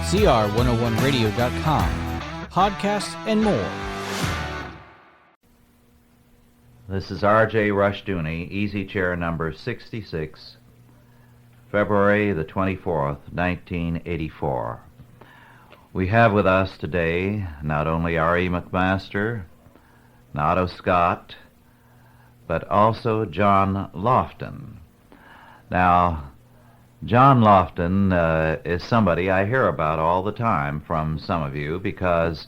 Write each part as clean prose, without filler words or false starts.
CR101radio.com, podcasts, and more. This is R.J. Rushdoony, Easy Chair number 66, February the 24th, 1984. We have with us today not only R.E. McMaster, Otto Scott, but also John Lofton. Now, John Lofton is somebody I hear about all the time from some of you, because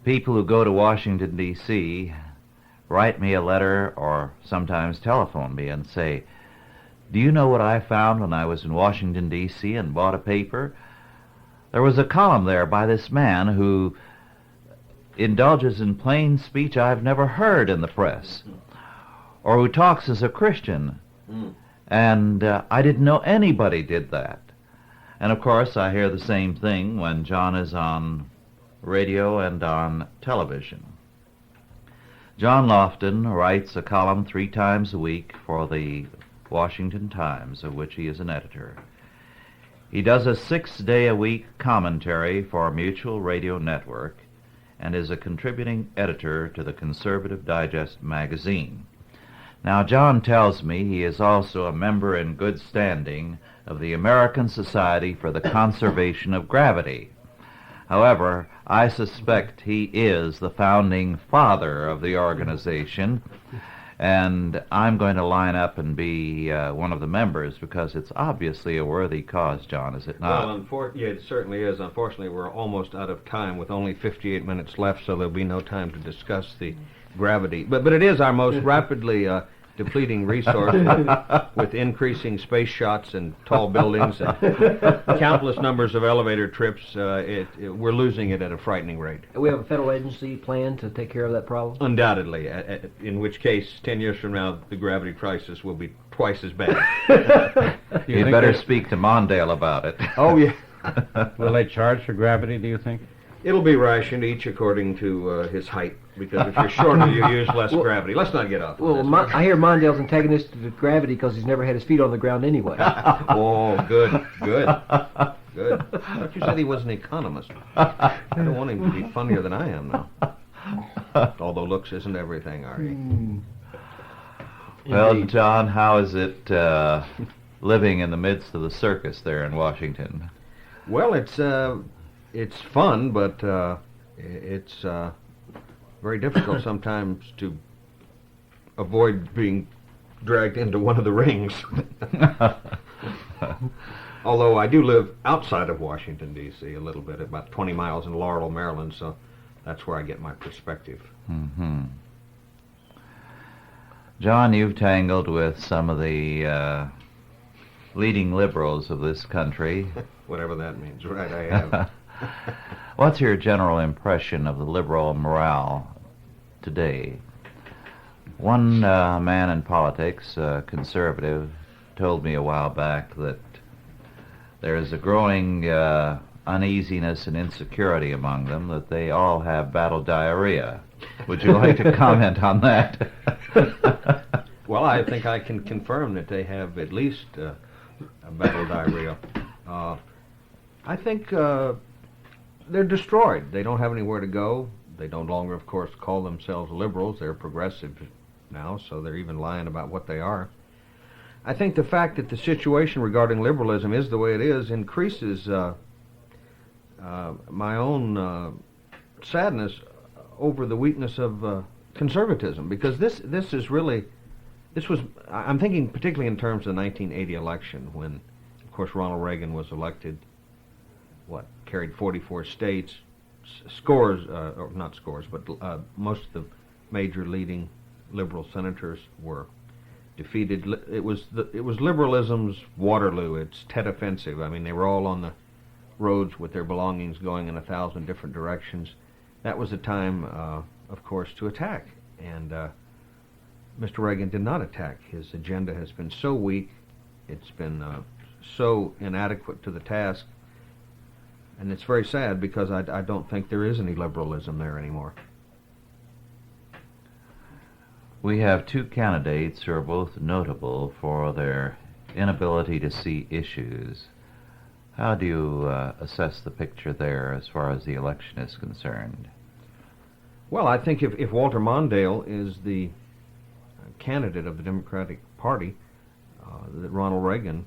people who go to Washington, D.C. write me a letter or sometimes telephone me and say, "Do you know what I found when I was in Washington, D.C. and bought a paper? There was a column there by this man who indulges in plain speech I've never heard in the press, or who talks as a Christian, and I didn't know anybody did that." And of course I hear the same thing when John is on radio and on television. John Lofton writes a column 3 times a week for the Washington Times, of which he is an editor. He does a 6-day-a-week commentary for Mutual Radio Network and is a contributing editor to the Conservative Digest magazine. Now, John tells me he is also a member in good standing of the American Society for the Conservation of Gravity. However, I suspect he is the founding father of the organization, and I'm going to line up and be one of the members, because it's obviously a worthy cause, John, is it not? Well, yeah, it certainly is. Unfortunately, we're almost out of time with only 58 minutes left, so there'll be no time to discuss the gravity. But it is our most rapidly depleting resource with increasing space shots and tall buildings and countless numbers of elevator trips. We're losing it at a frightening rate. We have a federal agency plan to take care of that problem? Undoubtedly, in which case, 10 years from now, the gravity crisis will be twice as bad. You better speak to Mondale about it. Oh, yeah. Will they charge for gravity, do you think? It'll be rationed, each according to his height, because if you're shorter, you use less gravity. Let's not get off. Well, I hear Mondale's antagonistic to gravity because he's never had his feet on the ground anyway. Oh, good. Thought you said he was an economist. I don't want him to be funnier than I am now. Although looks isn't everything, Artie. Well, John, how is it living in the midst of the circus there in Washington? Well, it's fun, but it's very difficult sometimes to avoid being dragged into one of the rings. Although I do live outside of Washington, D.C. a little bit, about 20 miles in Laurel, Maryland, so that's where I get my perspective. Mm-hmm. John, you've tangled with some of the leading liberals of this country. Whatever that means, right, I have. What's your general impression of the liberal morale today? One man in politics, a conservative, told me a while back that there is a growing uneasiness and insecurity among them, that they all have battle diarrhea. Would you like to comment on that? Well, I think I can confirm that they have at least a battle diarrhea. I think they're destroyed. They don't have anywhere to go. They don't longer, of course, call themselves liberals. They're progressive now, so they're even lying about what they are. I think the fact that the situation regarding liberalism is the way it is increases my own sadness over the weakness of conservatism, because this was, I'm thinking particularly in terms of the 1980 election, when, of course, Ronald Reagan was elected, carried 44 states, or not scores, but most of the major leading liberal senators were defeated. It was liberalism's Waterloo, its Tet Offensive. I mean, they were all on the roads with their belongings going in 1,000 different directions. That was a time, of course, to attack. And Mr. Reagan did not attack. His agenda has been so weak, it's been so inadequate to the task, and it's very sad, because I don't think there is any liberalism there anymore. We have 2 candidates who are both notable for their inability to see issues. How do you assess the picture there as far as the election is concerned? Well, I think if Walter Mondale is the candidate of the Democratic Party, that Ronald Reagan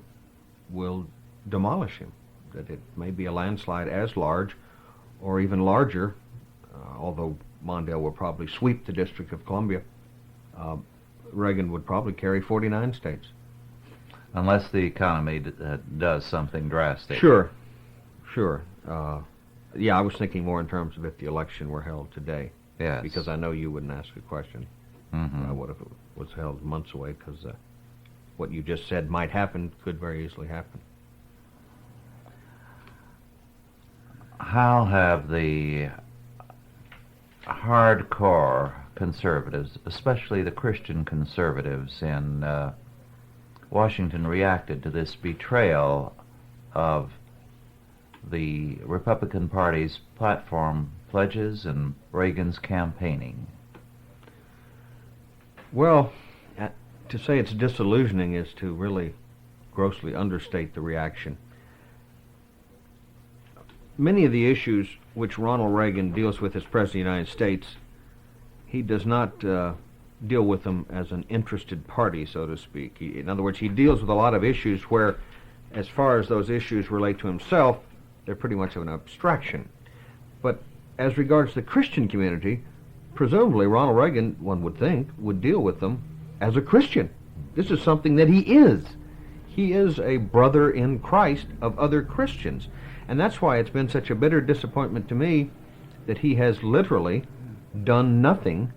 will demolish him. That it may be a landslide as large or even larger, although Mondale will probably sweep the District of Columbia. Reagan would probably carry 49 states. Unless the economy does something drastic. Sure. Yeah, I was thinking more in terms of if the election were held today. Yes. Because I know you wouldn't ask a question. Mm-hmm. What if it was held months away? Because what you just said might happen could very easily happen. How have the hardcore conservatives, especially the Christian conservatives in Washington, reacted to this betrayal of the Republican Party's platform pledges and Reagan's campaigning? Well, to say it's disillusioning is to really grossly understate the reaction. Many of the issues which Ronald Reagan deals with as President of the United States, he does not deal with them as an interested party, so to speak. In other words, he deals with a lot of issues where, as far as those issues relate to himself, they're pretty much of an abstraction. But as regards the Christian community, presumably Ronald Reagan, one would think, would deal with them as a Christian. This is something that he is. He is a brother in Christ of other Christians. And that's why it's been such a bitter disappointment to me that he has literally done nothing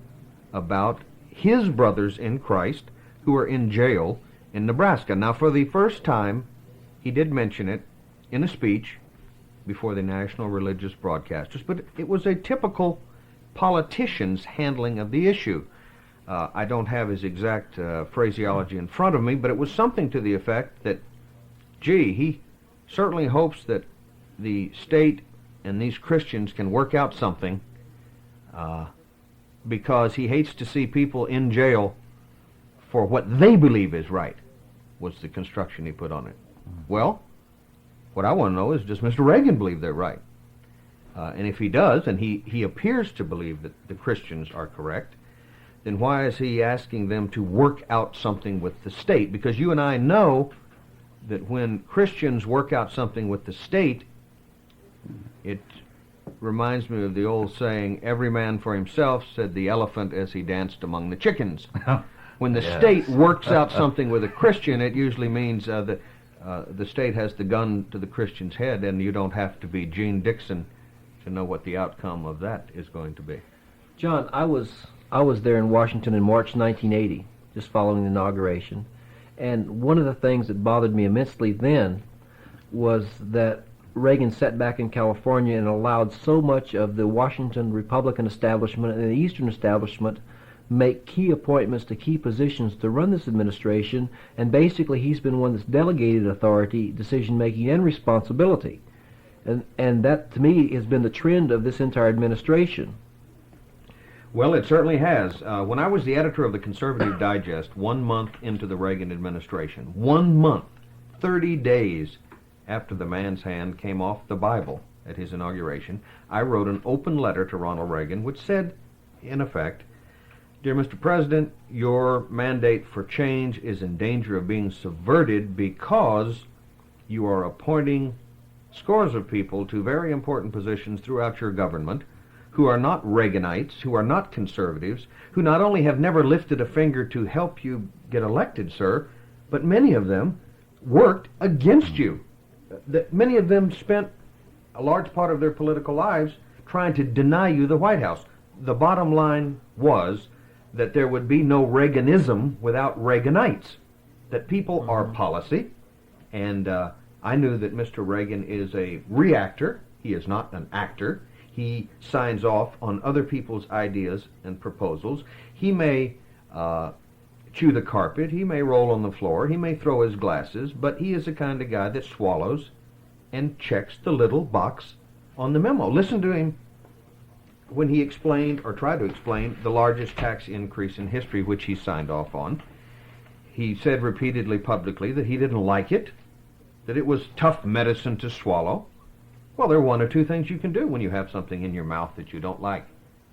about his brothers in Christ who are in jail in Nebraska. Now, for the first time, he did mention it in a speech before the national religious broadcasters, but it was a typical politician's handling of the issue. I don't have his exact phraseology in front of me, but it was something to the effect that, gee, he certainly hopes that the state and these Christians can work out something because he hates to see people in jail for what they believe is right, was the construction he put on it. Well, what I want to know is, does Mr. Reagan believe they're right? And if he does, and he appears to believe that the Christians are correct, then why is he asking them to work out something with the state? Because you and I know that when Christians work out something with the state, it reminds me of the old saying, every man for himself, said the elephant as he danced among the chickens. When the state works out something with a Christian, it usually means that the state has the gun to the Christian's head, and you don't have to be Gene Dixon to know what the outcome of that is going to be. John, I was there in Washington in March 1980, just following the inauguration, and one of the things that bothered me immensely then was that Reagan sat back in California and allowed so much of the Washington Republican establishment and the Eastern establishment make key appointments to key positions to run this administration, and basically he's been one that's delegated authority, decision-making, and responsibility. And that, to me, has been the trend of this entire administration. Well, it certainly has. When I was the editor of the Conservative Digest 1 month into the Reagan administration, 1 month, 30 days after the man's hand came off the Bible at his inauguration, I wrote an open letter to Ronald Reagan which said, in effect, "Dear Mr. President, your mandate for change is in danger of being subverted because you are appointing scores of people to very important positions throughout your government who are not Reaganites, who are not conservatives, who not only have never lifted a finger to help you get elected, sir, but many of them worked against you. Many of them spent a large part of their political lives trying to deny you the White House." The bottom line was that there would be no Reaganism without Reaganites, that people are policy, and I knew that Mr. Reagan is a reactor. He is not an actor. He signs off on other people's ideas and proposals. He may chew the carpet, he may roll on the floor, he may throw his glasses, but he is the kind of guy that swallows and checks the little box on the memo. Listen to him when he explained, or tried to explain, the largest tax increase in history, which he signed off on. He said repeatedly publicly that he didn't like it, that it was tough medicine to swallow. Well, there are one or two things you can do when you have something in your mouth that you don't like.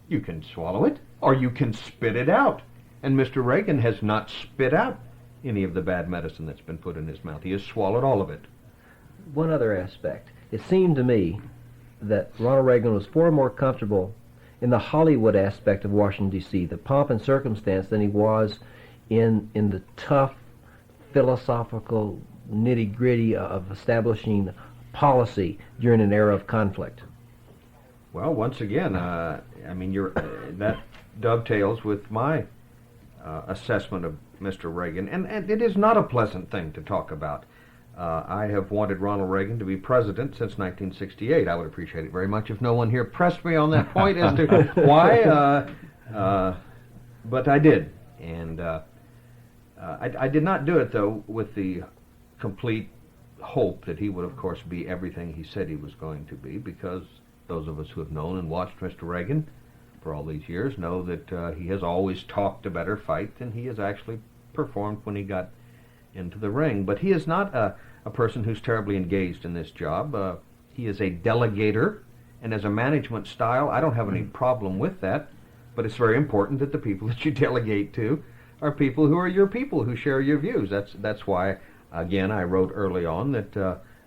You can swallow it, or you can spit it out. And Mr. Reagan has not spit out any of the bad medicine that's been put in his mouth. He has swallowed all of it. One other aspect. It seemed to me that Ronald Reagan was far more comfortable in the Hollywood aspect of Washington, D.C., the pomp and circumstance, than he was in the tough, philosophical nitty-gritty of establishing policy during an era of conflict. Well, once again, that dovetails with my assessment of Mr. Reagan, and it is not a pleasant thing to talk about. I have wanted Ronald Reagan to be president since 1968. I would appreciate it very much if no one here pressed me on that point as to why, but I did. And I did not do it, though, with the complete hope that he would, of course, be everything he said he was going to be, because those of us who have known and watched Mr. Reagan for all these years know that he has always talked a better fight than he has actually performed when he got into the ring. But he is not a person who's terribly engaged in this job. He is a delegator, and as a management style, I don't have any problem with that, but it's very important that the people that you delegate to are people who are your people, who share your views. That's why, again, I wrote early on that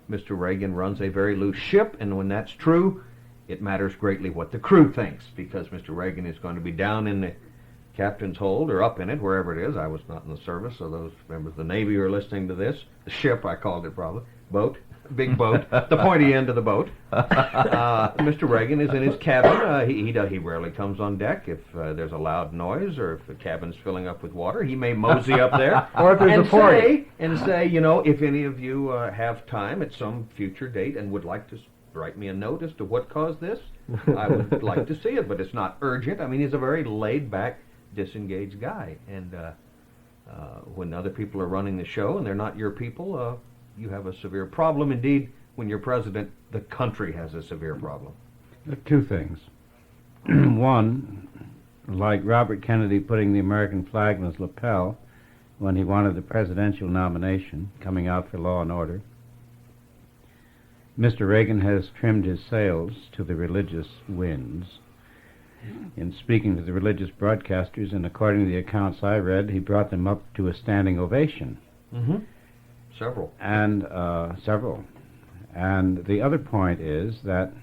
Mr. Reagan runs a very loose ship, and when that's true, it matters greatly what the crew thinks, because Mr. Reagan is going to be down in the captain's hold, or up in it, wherever it is. I was not in the service, so those members of the Navy who are listening to this, the ship, I called it probably, boat, big boat, the pointy end of the boat. Mr. Reagan is in his cabin. He rarely comes on deck. If there's a loud noise, or if the cabin's filling up with water, he may mosey up there Or if there's a party. say, you know, if any of you have time at some future date and would like to write me a note as to what caused this, I would like to see it, but it's not urgent. I mean, he's a very laid-back, disengaged guy, and when other people are running the show and they're not your people, you have a severe problem. Indeed, when you're president, the country has a severe problem. Two things. One, like Robert Kennedy putting the American flag in his lapel when he wanted the presidential nomination, coming out for Law and Order, Mr. Reagan has trimmed his sails to the religious winds in speaking to the religious broadcasters, and according to the accounts I read, he brought them up to a standing ovation. Mm-hmm. Several. And several. And the other point is that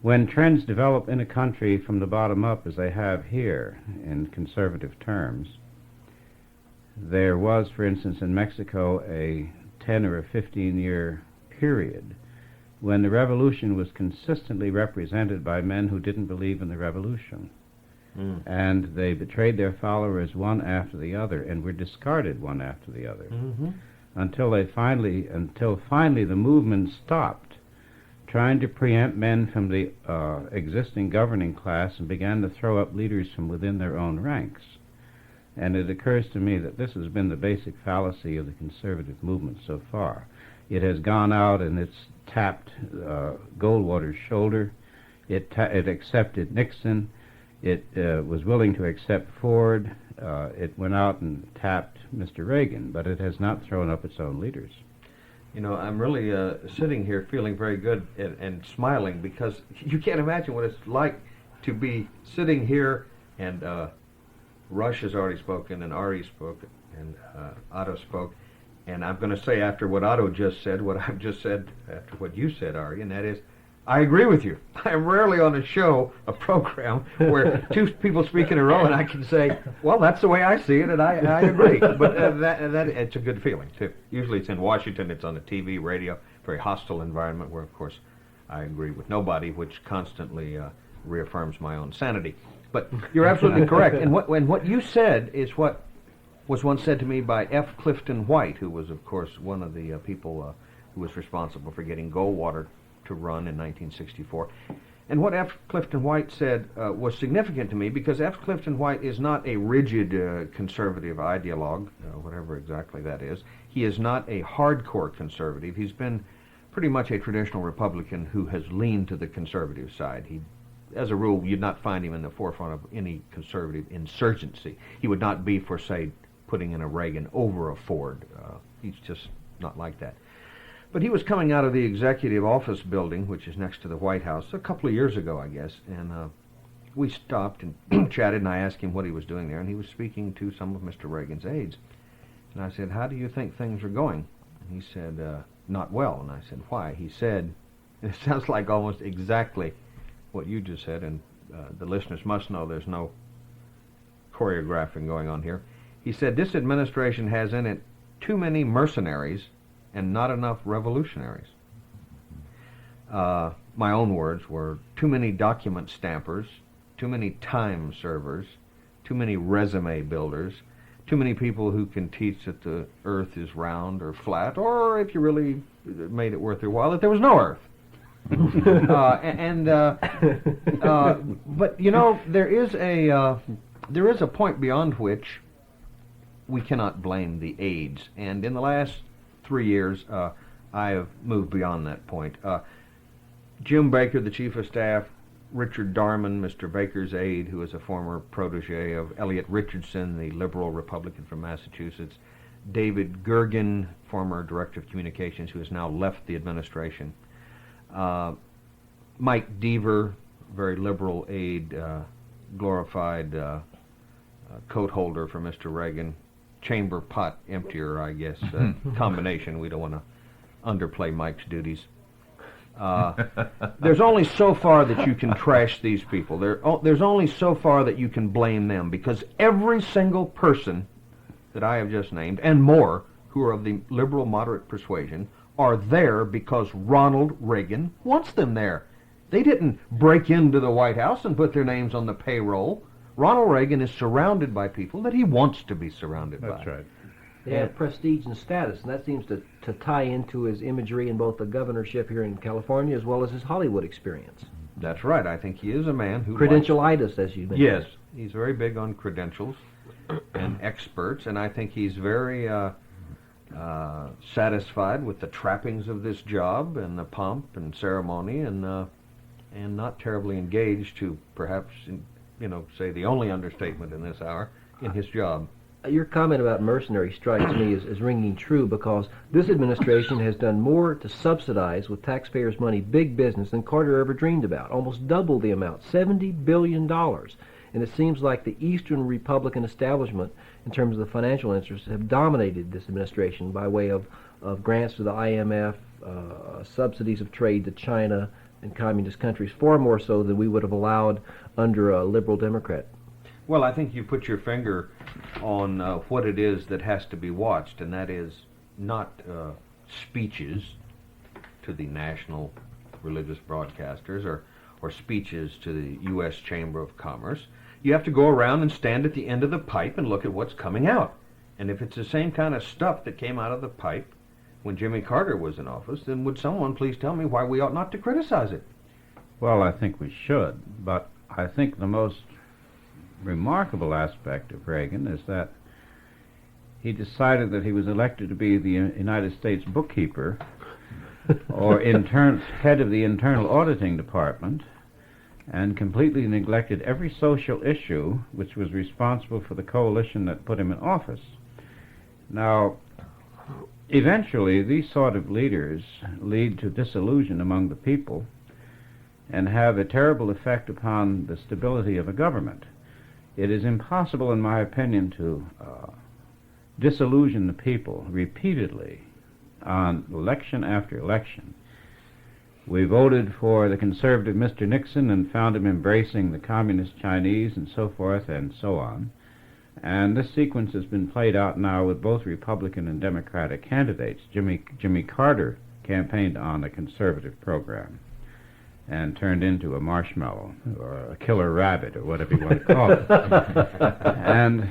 when trends develop in a country from the bottom up, as they have here in conservative terms, there was, for instance, in Mexico, a 10 or a 15-year period when the revolution was consistently represented by men who didn't believe in the revolution. And they betrayed their followers one after the other and were discarded one after the other. Mm-hmm. Until finally the movement stopped trying to preempt men from the existing governing class and began to throw up leaders from within their own ranks. And it occurs to me that this has been the basic fallacy of the conservative movement so far. It has gone out and it's tapped Goldwater's shoulder. It accepted Nixon. It was willing to accept Ford. It went out and tapped Mr. Reagan, but it has not thrown up its own leaders. You know, I'm really sitting here feeling very good and smiling, because you can't imagine what it's like to be sitting here, and Rush has already spoken, and Ari spoke, and Otto spoke, and I'm going to say after what Otto just said, what I've just said after what you said, Ari, and that is, I agree with you. I'm rarely on a show, a program, where two people speak in a row and I can say, well, that's the way I see it, and I agree. But that it's a good feeling, too. Usually it's in Washington, it's on the TV, radio, very hostile environment where, of course, I agree with nobody, which constantly reaffirms my own sanity. But you're absolutely correct. And what you said is what was once said to me by F. Clifton White, who was, of course, one of the people who was responsible for getting Goldwater to run in 1964. And what F. Clifton White said was significant to me, because F. Clifton White is not a rigid conservative ideologue, whatever exactly that is. He is not a hardcore conservative. He's been pretty much a traditional Republican who has leaned to the conservative side. He, as a rule, you'd not find him in the forefront of any conservative insurgency. He would not be for, say, putting in a Reagan over a Ford. He's just not like that. But he was coming out of the executive office building, which is next to the White House, a couple of years ago, I guess, and we stopped and chatted, and I asked him what he was doing there, and he was speaking to some of Mr. Reagan's aides. And I said, "How do you think things are going?" And he said, "Not well." And I said, "Why?" He said, and it sounds like almost exactly what you just said, and the listeners must know there's no choreographing going on here. He said, "This administration has in it too many mercenaries and not enough revolutionaries." My own words were, too many document stampers, too many time servers, too many resume builders, too many people who can teach that the earth is round or flat, or if you really made it worth your while, that there was no earth. But you know, there is a point beyond which we cannot blame the aides, and in the last 3 years, I have moved beyond that point. Jim Baker, the chief of staff, Richard Darman, Mr. Baker's aide, who is a former protege of Elliot Richardson, the liberal Republican from Massachusetts, David Gergen, former director of communications, who has now left the administration, Mike Deaver, very liberal aide, glorified coat holder for Mr. Reagan, chamber pot emptier, I guess, combination. We don't want to underplay Mike's duties. There's only so far that you can trash these people. There's only so far that you can blame them, because every single person that I have just named, and more, who are of the liberal moderate persuasion, are there because Ronald Reagan wants them there. They didn't break into the White House and put their names on the payroll. Ronald Reagan is surrounded by people that he wants to be surrounded by. That's right. They have prestige and status, and that seems to tie into his imagery in both the governorship here in California as well as his Hollywood experience. That's right. I think he is a man who Credentialitis, as you mentioned. Yes, he's very big on credentials and experts, and I think he's very satisfied with the trappings of this job and the pomp and ceremony, and not terribly engaged, to perhaps, say the only understatement in this hour, in his job. Your comment about mercenary strikes me as ringing true, because this administration has done more to subsidize with taxpayers' money big business than Carter ever dreamed about, almost double the amount, $70 billion. And it seems like the Eastern Republican establishment, in terms of the financial interests, have dominated this administration by way of grants to the IMF, subsidies of trade to China and communist countries, far more so than we would have allowed under a liberal Democrat. Well, I think you put your finger on what it is that has to be watched, and that is not speeches to the national religious broadcasters or speeches to the U.S. Chamber of Commerce. You have to go around and stand at the end of the pipe and look at what's coming out. And if it's the same kind of stuff that came out of the pipe when Jimmy Carter was in office, then would someone please tell me why we ought not to criticize it? Well, I think we should, but I think the most remarkable aspect of Reagan is that he decided that he was elected to be the United States bookkeeper or head of the internal auditing department, and completely neglected every social issue which was responsible for the coalition that put him in office. Now, eventually these sort of leaders lead to disillusion among the people and have a terrible effect upon the stability of a government. It is impossible, in my opinion, to disillusion the people repeatedly on election after election. We voted for the conservative Mr. Nixon and found him embracing the communist Chinese and so forth and so on. And this sequence has been played out now with both Republican and Democratic candidates. Jimmy Carter campaigned on a conservative program and turned into a marshmallow or a killer rabbit or whatever you want to call it. And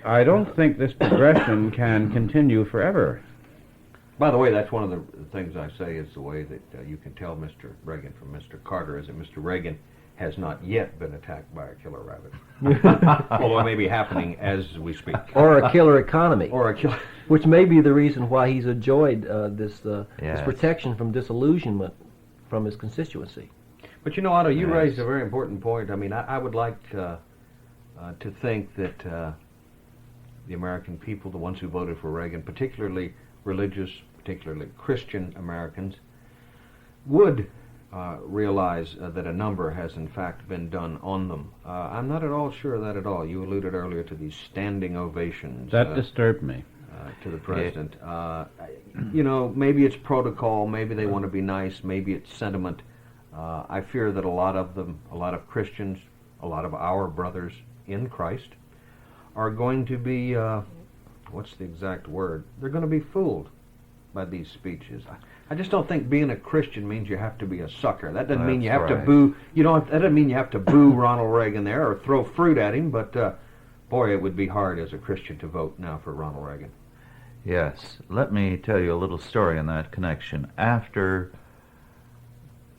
I don't think this progression can continue forever. By the way, that's one of the things I say is the way that you can tell Mr. Reagan from Mr. Carter is that Mr. Reagan has not yet been attacked by a killer rabbit. Although it may be happening as we speak. Or a killer economy. Or a killer... Which may be the reason why he's enjoyed this Yes. protection from disillusionment from his constituency. But you know, Otto, you Yes. raised a very important point. I mean, I would like to think that the American people, the ones who voted for Reagan, particularly religious, particularly Christian Americans, would realize that a number has in fact been done on them. I'm not at all sure of that at all. You alluded earlier to these standing ovations. That disturbed me. To the president. You know, maybe it's protocol, maybe they want to be nice, maybe it's sentiment. I fear that a lot of them, a lot of Christians, a lot of our brothers in Christ are going to be, what's the exact word? They're going to be fooled by these speeches. I just don't think being a Christian means you have to be a sucker. That doesn't mean you have to boo. That doesn't mean you have to boo Ronald Reagan there or throw fruit at him. But boy, it would be hard as a Christian to vote now for Ronald Reagan. Yes, let me tell you a little story in that connection. After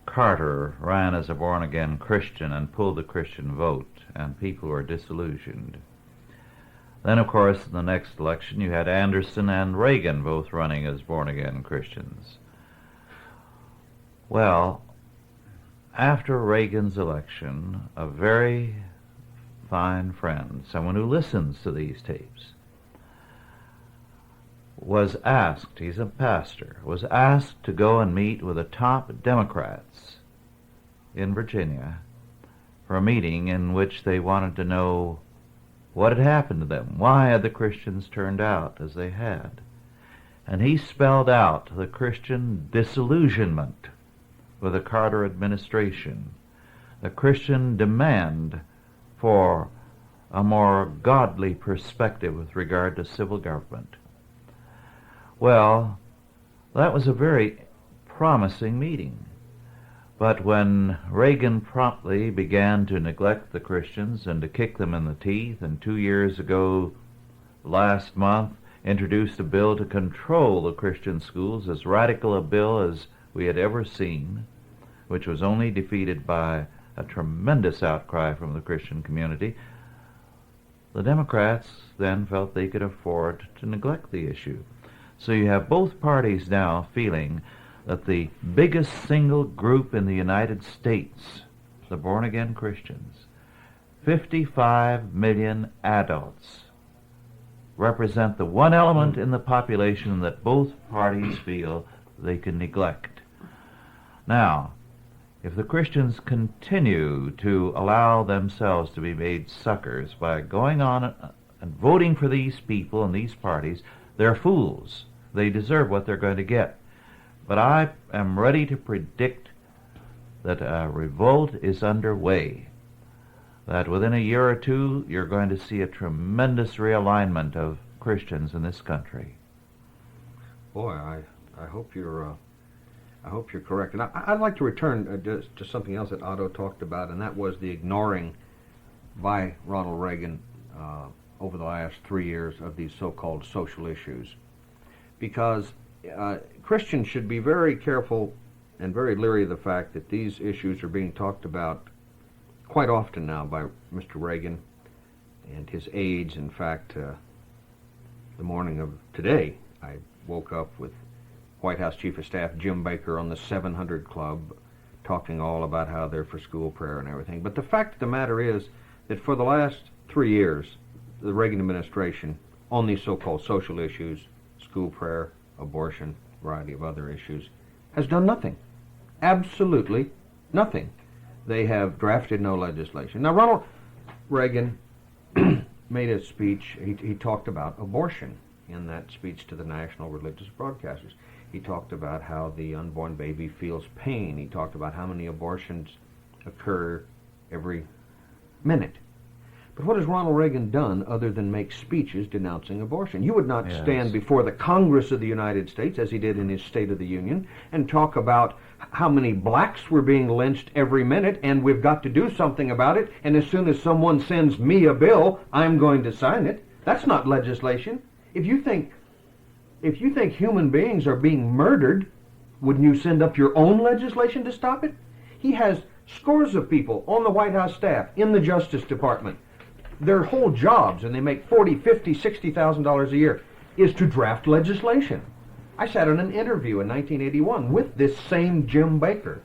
Carter ran as a born-again Christian and pulled the Christian vote, and people were disillusioned. Then, of course, in the next election, you had Anderson and Reagan both running as born-again Christians. Well, after Reagan's election, a very fine friend, someone who listens to these tapes, was asked, he's a pastor, was asked to go and meet with the top Democrats in Virginia for a meeting in which they wanted to know what had happened to them. Why had the Christians turned out as they had? And he spelled out the Christian disillusionment with the Carter administration, the Christian demand for a more godly perspective with regard to civil government. Well, that was a very promising meeting. But when Reagan promptly began to neglect the Christians and to kick them in the teeth, and 2 years ago, last month, introduced a bill to control the Christian schools, as radical a bill as we had ever seen, which was only defeated by a tremendous outcry from the Christian community, the Democrats then felt they could afford to neglect the issue. So you have both parties now feeling that the biggest single group in the United States, the born-again Christians, 55 million adults, represent the one element in the population that both parties feel they can neglect. Now, if the Christians continue to allow themselves to be made suckers by going on and voting for these people and these parties, they're fools. They deserve what they're going to get. But I am ready to predict that a revolt is underway, that within a year or two you're going to see a tremendous realignment of Christians in this country. Boy, I hope you're correct. And I'd like to return to something else that Otto talked about, and that was the ignoring by Ronald Reagan over the last 3 years of these so-called social issues. Because Christians should be very careful and very leery of the fact that these issues are being talked about quite often now by Mr. Reagan and his aides. In fact, the morning of today, I woke up with White House Chief of Staff Jim Baker on the 700 Club talking all about how they're for school prayer and everything. But the fact of the matter is that for the last 3 years, the Reagan administration, on these so-called social issues, school prayer, abortion, variety of other issues, has done nothing. Absolutely nothing. They have drafted no legislation. Now, Ronald Reagan made a speech. He talked about abortion in that speech to the national religious broadcasters. He talked about how the unborn baby feels pain. He talked about how many abortions occur every minute. But what has Ronald Reagan done other than make speeches denouncing abortion? You would not stand before the Congress of the United States, as he did in his State of the Union, and talk about how many blacks were being lynched every minute, and we've got to do something about it, and as soon as someone sends me a bill, I'm going to sign it. That's not legislation. If you think human beings are being murdered, wouldn't you send up your own legislation to stop it? He has scores of people on the White House staff, in the Justice Department. Their whole jobs, and they make $40,000, $50,000, $60,000 a year, is to draft legislation. I sat in an interview in 1981 with this same Jim Baker,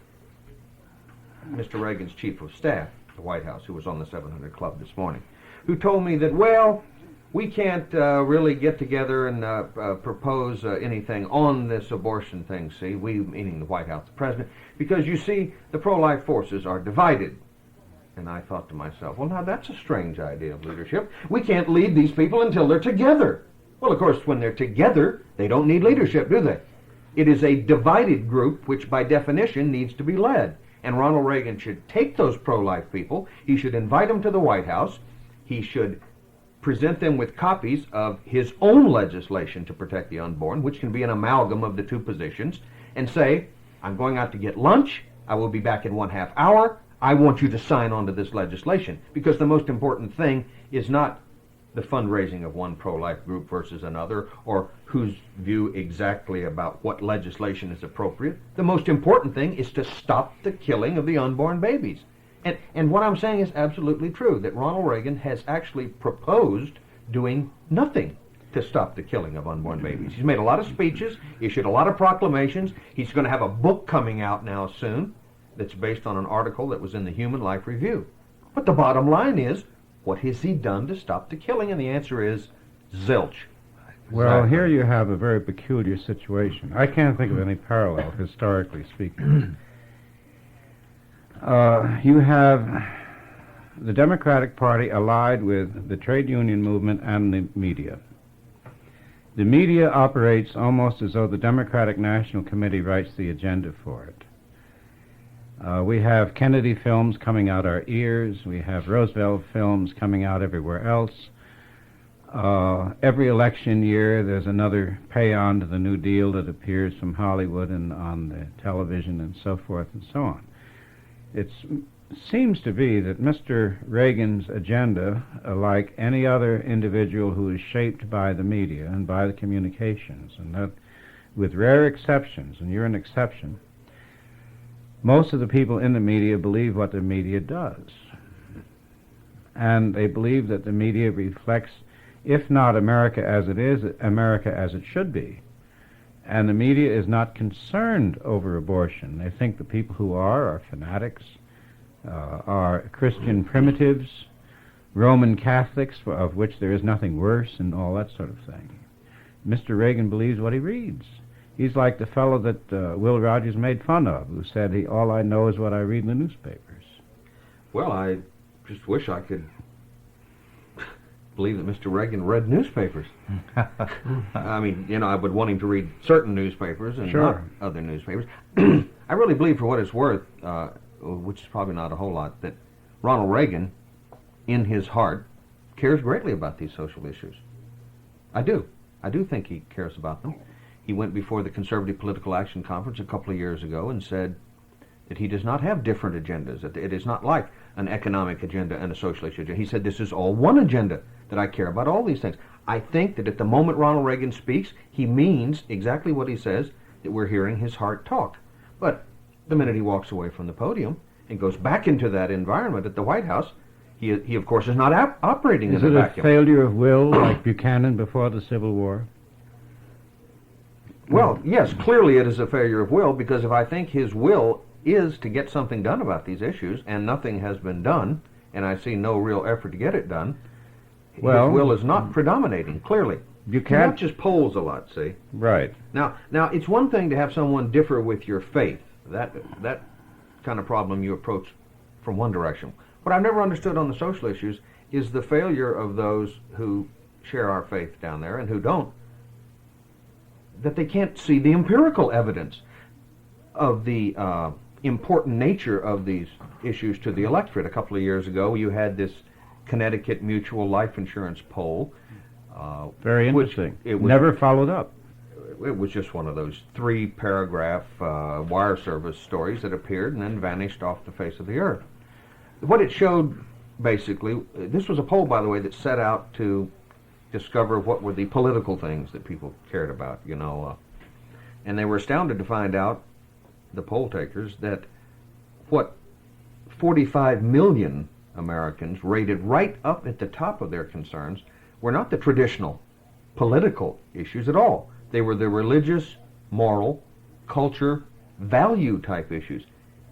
Mr. Reagan's chief of staff at the White House, who was on the 700 Club this morning, who told me that, well, we can't really get together and propose anything on this abortion thing, see, we, meaning the White House, the president, because you see, the pro-life forces are divided. And I thought to myself, well, now that's a strange idea of leadership. We can't lead these people until they're together. Well, of course, when they're together, they don't need leadership, do they? It is a divided group which, by definition, needs to be led. And Ronald Reagan should take those pro-life people, he should invite them to the White House, he should present them with copies of his own legislation to protect the unborn, which can be an amalgam of the two positions, and say, I'm going out to get lunch, I will be back in 1/2 hour, I want you to sign on to this legislation. Because the most important thing is not the fundraising of one pro-life group versus another, or whose view exactly about what legislation is appropriate. The most important thing is to stop the killing of the unborn babies. And what I'm saying is absolutely true, that Ronald Reagan has actually proposed doing nothing to stop the killing of unborn babies. He's made a lot of speeches, issued a lot of proclamations. He's going to have a book coming out now soon that's based on an article that was in the Human Life Review. But the bottom line is, what has he done to stop the killing? And the answer is zilch. Well, Exactly. here you have a very peculiar situation. I can't think of any parallel, historically speaking. You have the Democratic Party allied with the trade union movement and the media. The media operates almost as though the Democratic National Committee writes the agenda for it. We have Kennedy films coming out our ears. We have Roosevelt films coming out everywhere else. Every election year, there's another pay-on to the New Deal that appears from Hollywood and on the television and so forth and so on. It seems to be that Mr. Reagan's agenda, like any other individual who is shaped by the media and by the communications, and that with rare exceptions, and you're an exception, most of the people in the media believe what the media does. And they believe that the media reflects, if not America as it is, America as it should be. And the media is not concerned over abortion. They think the people who are fanatics, are Christian primitives, Roman Catholics, of which there is nothing worse, and all that sort of thing. Mr. Reagan believes what he reads. He's like the fellow that Will Rogers made fun of, who said, all I know is what I read in the newspapers. Well, I just wish I could believe that Mr. Reagan read newspapers. I mean, I would want him to read certain newspapers and Sure. not other newspapers. I really believe, for what it's worth, which is probably not a whole lot, that Ronald Reagan, in his heart, cares greatly about these social issues. I do. I do think he cares about them. He went before the Conservative Political Action Conference a couple of years ago and said that he does not have different agendas. That it is not like an economic agenda and a social issue agenda. He said, this is all one agenda, that I care about all these things. I think that at the moment Ronald Reagan speaks, he means exactly what he says, that we're hearing his heart talk. But the minute he walks away from the podium and goes back into that environment at the White House, he of course, is not operating Is in it a a vacuum. failure of will, like Buchanan before the Civil War? Well, yes, clearly it is a failure of will, because if I think his will is to get something done about these issues, and nothing has been done, and I see no real effort to get it done, Well, his will is not predominating, clearly. Buchanan, Not just polls a lot, see? right. Now, it's one thing to have someone differ with your faith. That kind of problem you approach from one direction. What I've never understood on the social issues is the failure of those who share our faith down there and who don't, that they can't see the empirical evidence of the important nature of these issues to the electorate. A couple of years ago, you had this Connecticut Mutual Life Insurance poll. Very which interesting. it was- Never followed up. It was just one of those 3-paragraph wire service stories that appeared and then vanished off the face of the earth. What it showed, basically, this was a poll, by the way, that set out to discover what were the political things that people cared about, and they were astounded to find out, the poll takers, that what 45 million Americans rated right up at the top of their concerns were not the traditional political issues at all. They were the religious, moral, culture, value type issues.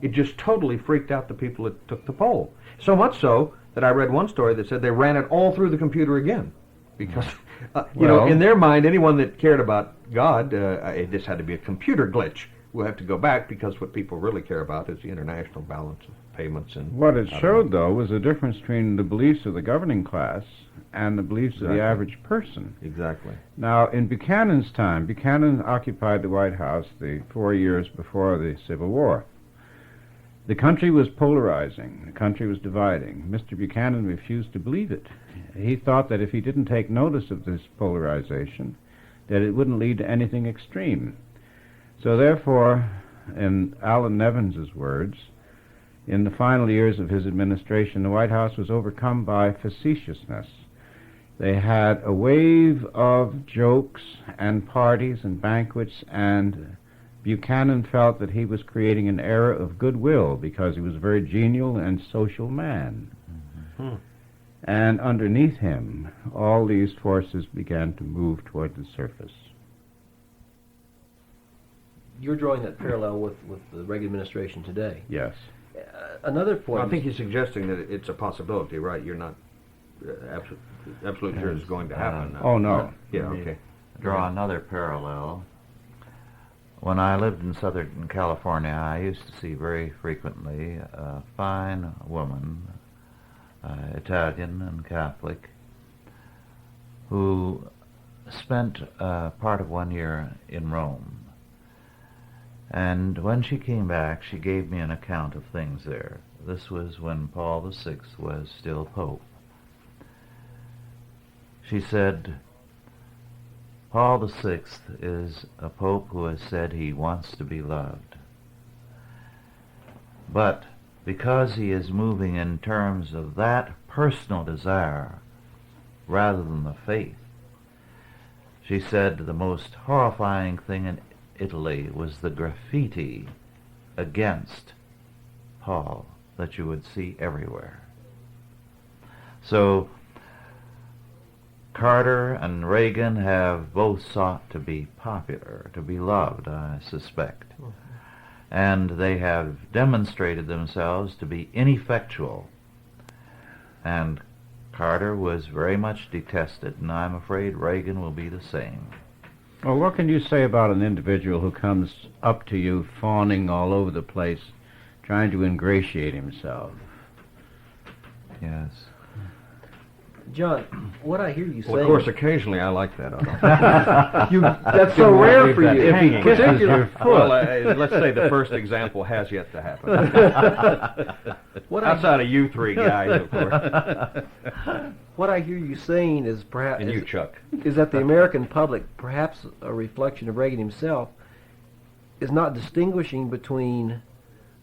It just totally freaked out the people that took the poll. So much so that I read one story that said they ran it all through the computer again because you know, Well- in their mind, anyone that cared about God, this had to be a computer glitch. We'll have to go back because what people really care about is the international balance of payments and What it I don't showed, know. though, was the difference between the beliefs of the governing class and the beliefs of Exactly. the average person. Exactly. Now, in Buchanan's time, Buchanan occupied the White House the 4 years before the Civil War. The country was polarizing. The country was dividing. Mr. Buchanan refused to believe it. He thought that if he didn't take notice of this polarization, that it wouldn't lead to anything extreme. So therefore, in Allen Nevins's words, in the final years of his administration, the White House was overcome by facetiousness. They had a wave of jokes and parties and banquets, and Buchanan felt that he was creating an era of goodwill because he was a very genial and social man. Mm-hmm. And underneath him, all these forces began to move toward the surface. You're drawing that parallel with the Reagan administration today. Yes. Another point. Well, I think he's suggesting that it's a possibility, right? You're not absolutely sure it's going to happen. Oh, no. Yeah, okay. Draw another parallel. When I lived in Southern California, I used to see very frequently a fine woman, Italian and Catholic, who spent part of 1 year in Rome. And when she came back, she gave me an account of things there. This was when Paul VI was still Pope. She said, Paul VI is a Pope who has said he wants to be loved. But because he is moving in terms of that personal desire rather than the faith, she said the most horrifying thing in Italy was the graffiti against Paul that you would see everywhere. So Carter and Reagan have both sought to be popular, to be loved, I suspect. And they have demonstrated themselves to be ineffectual. And Carter was very much detested, and I'm afraid Reagan will be the same. Well, what can you say about an individual who comes up to you fawning all over the place, trying to ingratiate himself? Yes. John, what I hear you saying. Well, of course, occasionally I like that. That's so rare for you. If he kisses your foot. Well, let's say the first example has yet to happen. What Outside of you three guys, of course. What I hear you saying is perhaps And you, Chuck. is that the American public, perhaps a reflection of Reagan himself, is not distinguishing between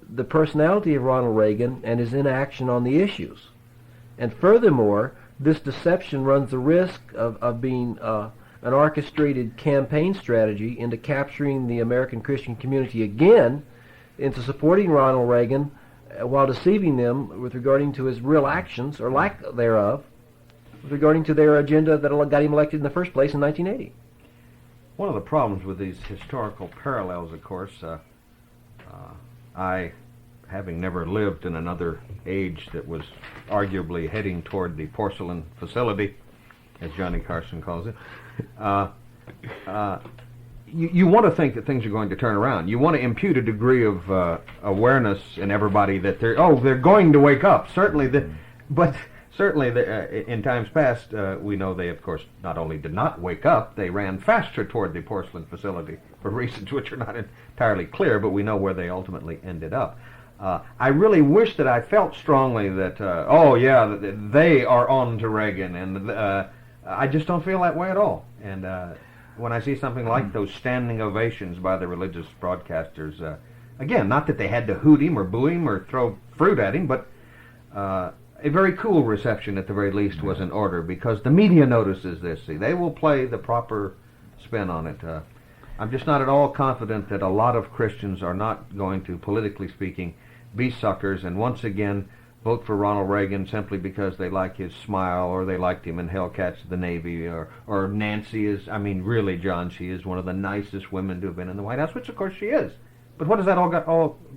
the personality of Ronald Reagan and his inaction on the issues. And furthermore, this deception runs the risk of being an orchestrated campaign strategy into capturing the American Christian community again into supporting Ronald Reagan while deceiving them with regarding to his real actions, or lack thereof, with regarding to their agenda that got him elected in the first place in 1980. One of the problems with these historical parallels, of course, I, having never lived in another age that was arguably heading toward the porcelain facility, as Johnny Carson calls it, you want to think that things are going to turn around. You want to impute a degree of awareness in everybody that they're going to wake up. Certainly, in times past, we know they, of course, not only did not wake up, they ran faster toward the porcelain facility for reasons which are not entirely clear, but we know where they ultimately ended up. I really wish that I felt strongly that, they are on to Reagan, and I just don't feel that way at all. And when I see something like those standing ovations by the religious broadcasters, again, not that they had to hoot him or boo him or throw fruit at him, but a very cool reception at the very least was in order, because the media notices this. See, they will play the proper spin on it. I'm just not at all confident that a lot of Christians are not going to, politically speaking, be suckers and once again vote for Ronald Reagan simply because they like his smile, or they liked him in Hellcats of the Navy, or Nancy is, I mean, really, John, she is one of the nicest women to have been in the White House, which of course she is. But what does that all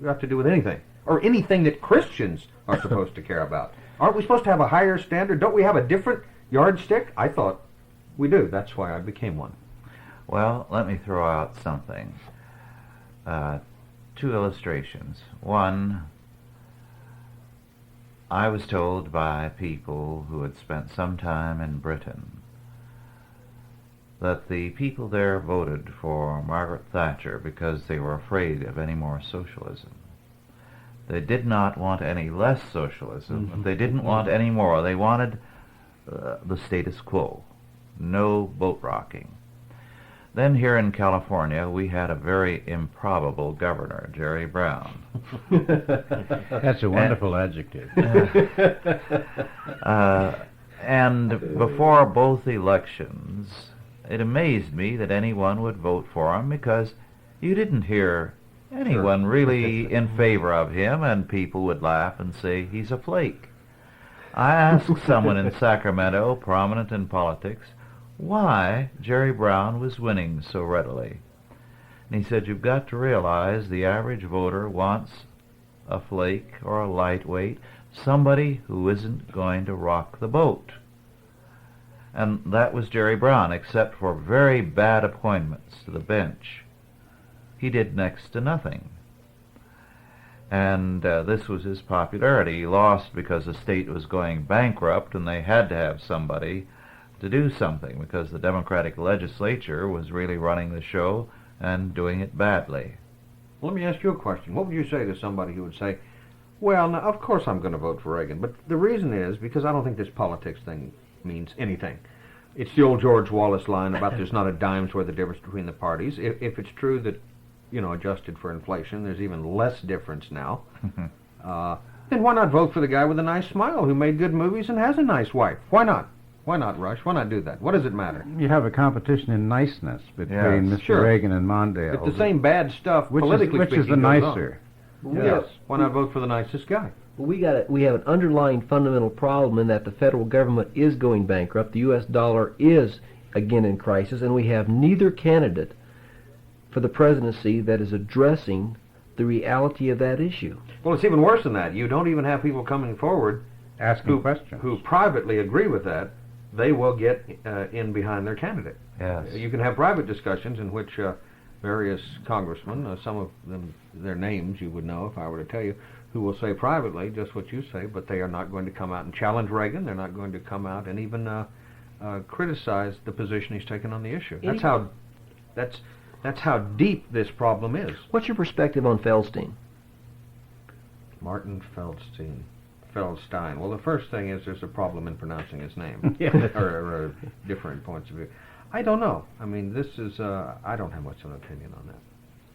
got to do with anything? Or anything that Christians are supposed to care about? Aren't we supposed to have a higher standard? Don't we have a different yardstick? I thought We do. That's why I became one. Well, let me throw out something. Two illustrations. One, I was told by people who had spent some time in Britain that the people there voted for Margaret Thatcher because they were afraid of any more socialism. They did not want any less socialism. Mm-hmm. They didn't want any more. They wanted the status quo. No boat rocking. Then here in California, we had a very improbable governor, Jerry Brown. That's a wonderful adjective. And before both elections, it amazed me that anyone would vote for him because you didn't hear anyone really in favor of him, and people would laugh and say he's a flake. I asked someone in Sacramento, prominent in politics, why Jerry Brown was winning so readily. And he said, you've got to realize the average voter wants a flake or a lightweight, somebody who isn't going to rock the boat. And that was Jerry Brown, except for very bad appointments to the bench. He did next to nothing. And this was his popularity. He lost because the state was going bankrupt and they had to have somebody to do something because the Democratic legislature was really running the show and doing it badly. Let me ask you a question. What would you say to somebody who would say, well, now, of course I'm going to vote for Reagan, but the reason is because I don't think this politics thing means anything. It's the old George Wallace line about there's not a dime's worth of difference between the parties. If it's true that, adjusted for inflation, there's even less difference now, then why not vote for the guy with a nice smile who made good movies and has a nice wife? Why not? Why not, Rush? Why not do that? What does it matter? You have a competition in niceness between Yes, Mr. sure. Reagan and Mondale. If the same bad stuff, which politically is the speaking, goes on, nicer? yes, why not vote for the nicest guy? Well, we have an underlying fundamental problem in that the federal government is going bankrupt, the U.S. dollar is again in crisis, and we have neither candidate for the presidency that is addressing the reality of that issue. Well, it's even worse than that. You don't even have people coming forward Asking questions. who privately agree with that. They will get in behind their candidate. Yes. You can have private discussions in which various congressmen, some of them, their names you would know if I were to tell you, who will say privately just what you say, but they are not going to come out and challenge Reagan. They're not going to come out and even criticize the position he's taken on the issue. That's how deep this problem is. What's your perspective on Feldstein? Martin Feldstein. Well, the first thing is there's a problem in pronouncing his name, Yeah. or different points of view. I don't know. I mean, this is, I don't have much of an opinion on that.